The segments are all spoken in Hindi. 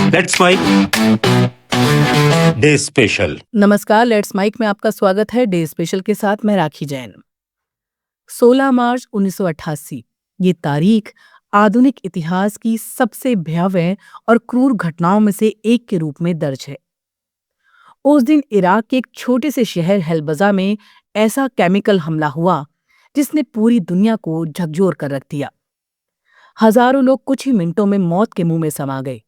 Let's mic day special. नमस्कार, लेट्स माइक में आपका स्वागत है। डे स्पेशल के साथ मैं राखी जैन। 16 मार्च 1988 ये तारीख आधुनिक इतिहास की सबसे भयावह और क्रूर घटनाओं में से एक के रूप में दर्ज है। उस दिन इराक के एक छोटे से शहर हेलबजा में ऐसा केमिकल हमला हुआ जिसने पूरी दुनिया को झकझोर कर रख दिया। हजारों लोग कुछ ही मिनटों में मौत के मुंह में समा गए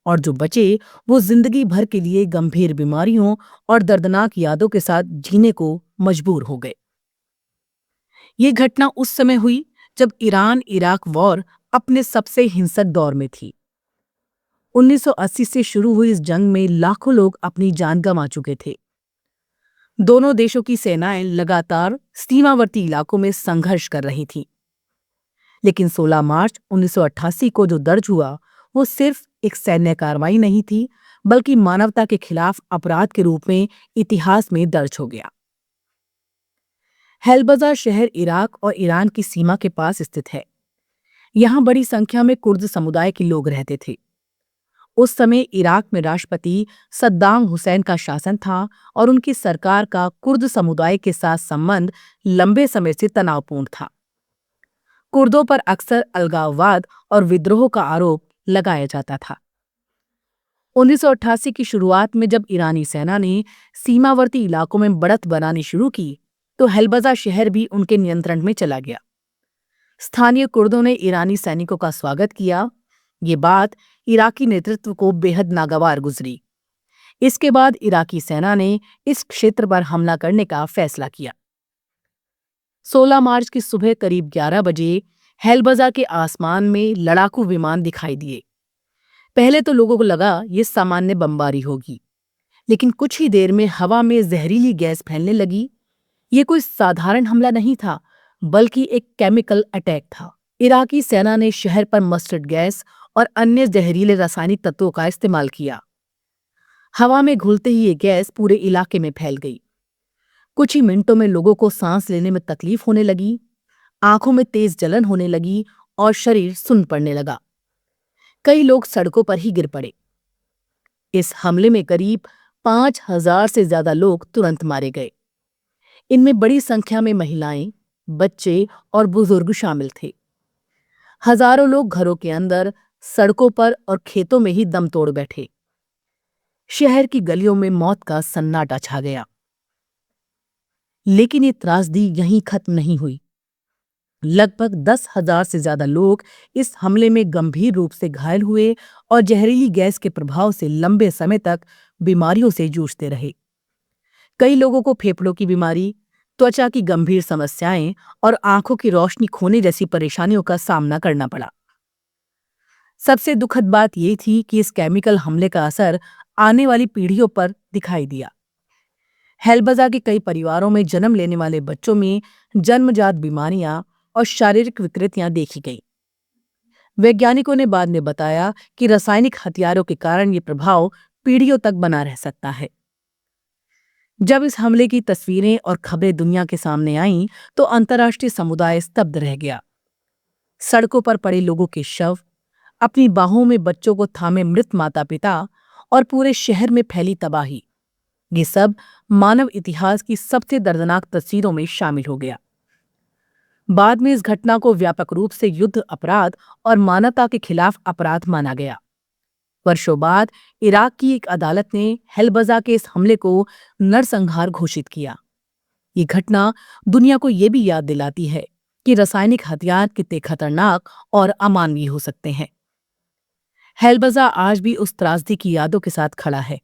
और जो बचे वो जिंदगी भर के लिए गंभीर बीमारियों और दर्दनाक यादों के साथ जीने को मजबूर हो गए। ये घटना उस समय हुई जब ईरान इराक वॉर अपने सबसे हिंसक दौर में थी। 1980 से शुरू हुई इस जंग में लाखों लोग अपनी जान गंवा चुके थे। दोनों देशों की सेनाएं लगातार सीमावर्ती इलाकों में संघर्ष कर रही थीं। लेकिन 16 मार्च 1988 को जो दर्ज हुआ वो सिर्फ एक सैन्य कार्रवाई नहीं थी, बल्कि मानवता के खिलाफ अपराध के रूप में इतिहास में दर्ज हो गया। हेलबजा शहर इराक और ईरान की सीमा के पास स्थित है। यहाँ बड़ी संख्या में कुर्द समुदाय के लोग रहते थे। उस समय इराक में राष्ट्रपति सद्दाम हुसैन का शासन था और उनकी सरकार का कुर्द समुदाय के साथ संबंध लंबे समय से तनावपूर्ण था। कुर्दों पर अक्सर अलगाववाद और विद्रोह का आरोप लगाया जाता था। 1988 की शुरुआत में जब ईरानी सेना ने सीमावर्ती इलाकों में बढ़त बनानी शुरू की तो हेलबजा शहर भी उनके नियंत्रण में चला गया। स्थानीय कुर्दों ने ईरानी सैनिकों का स्वागत किया। ये बात इराकी नेतृत्व को बेहद नागवार गुजरी। इसके बाद इराकी सेना ने इस क्षेत्र पर हमला करने का फैसला किया। 16 मार्च की सुबह करीब 11 बजे हेलबजा के आसमान में लड़ाकू विमान दिखाई दिए। पहले तो लोगों को लगा ये सामान्य बमबारी होगी, लेकिन कुछ ही देर में हवा में जहरीली गैस फैलने लगी। ये कोई साधारण हमला नहीं था, बल्कि एक केमिकल अटैक था। इराकी सेना ने शहर पर मस्टर्ड गैस और अन्य जहरीले रासायनिक तत्वों का इस्तेमाल किया। हवा में घुलते ही ये गैस पूरे इलाके में फैल गई। कुछ ही मिनटों में लोगों को सांस लेने में तकलीफ होने लगी, आंखों में तेज जलन होने लगी और शरीर सुन्न पड़ने लगा। कई लोग सड़कों पर ही गिर पड़े। इस हमले में करीब 5000 से ज्यादा लोग तुरंत मारे गए। इनमें बड़ी संख्या में महिलाएं, बच्चे और बुजुर्ग शामिल थे। हजारों लोग घरों के अंदर, सड़कों पर और खेतों में ही दम तोड़ बैठे। शहर की गलियों में मौत का सन्नाटा छा गया। लेकिन ये त्रासदी यहीं खत्म नहीं हुई। लगभग 10,000 से ज्यादा लोग इस हमले में गंभीर रूप से घायल हुए और जहरीली गैस के प्रभाव से लंबे समय तक बीमारियों से जूझते रहे। कई लोगों को फेफड़ों की बीमारी, त्वचा की गंभीर समस्याएं और आंखों की रोशनी खोने जैसी परेशानियों का सामना करना पड़ा। सबसे दुखद बात यह थी कि इस केमिकल हमले का असर आने वाली पीढ़ियों पर दिखाई दिया। हेलबजा के कई परिवारों में जन्म लेने वाले बच्चों में जन्मजात बीमारियां और शारीरिक विकृतियां देखी गईं। वैज्ञानिकों ने बाद में बताया कि रासायनिक हथियारों के कारण ये प्रभाव पीढ़ियों तक बना रह सकता है। जब इस हमले की तस्वीरें और खबरें दुनिया के सामने आईं, तो अंतर्राष्ट्रीय समुदाय स्तब्ध रह गया। सड़कों पर पड़े लोगों के शव, अपनी बाहों में बच्चों को थामे मृत माता पिता और पूरे शहर में फैली तबाही, ये सब मानव इतिहास की सबसे दर्दनाक तस्वीरों में शामिल हो गया। बाद में इस घटना को व्यापक रूप से युद्ध अपराध और मानवता के खिलाफ अपराध माना गया। वर्षों बाद इराक की एक अदालत ने हेलबजा के इस हमले को नरसंहार घोषित किया। ये घटना दुनिया को ये भी याद दिलाती है कि रासायनिक हथियार कितने खतरनाक और अमानवीय हो सकते हैं। हेलबजा आज भी उस त्रासदी की यादों के साथ खड़ा है।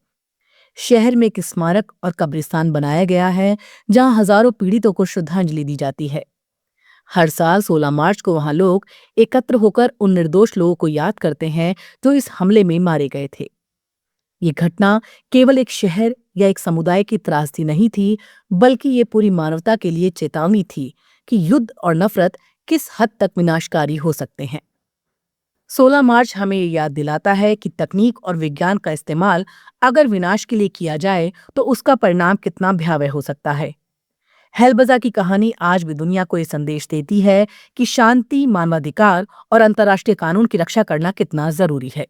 शहर में एक स्मारक और कब्रिस्तान बनाया गया है जहां हजारों पीड़ितों को श्रद्धांजलि दी जाती है। हर साल 16 मार्च को वहां लोग एकत्र होकर उन निर्दोष लोगों को याद करते हैं जो इस हमले में मारे गए थे। ये घटना केवल एक शहर या एक समुदाय की त्रासदी नहीं थी, बल्कि ये पूरी मानवता के लिए चेतावनी थी कि युद्ध और नफरत किस हद तक विनाशकारी हो सकते हैं। 16 मार्च हमें ये याद दिलाता है कि तकनीक और विज्ञान का इस्तेमाल अगर विनाश के लिए किया जाए तो उसका परिणाम कितना भयावह हो सकता है। हेलबजा की कहानी आज भी दुनिया को ये संदेश देती है कि शांति, मानवाधिकार और अंतर्राष्ट्रीय कानून की रक्षा करना कितना जरूरी है।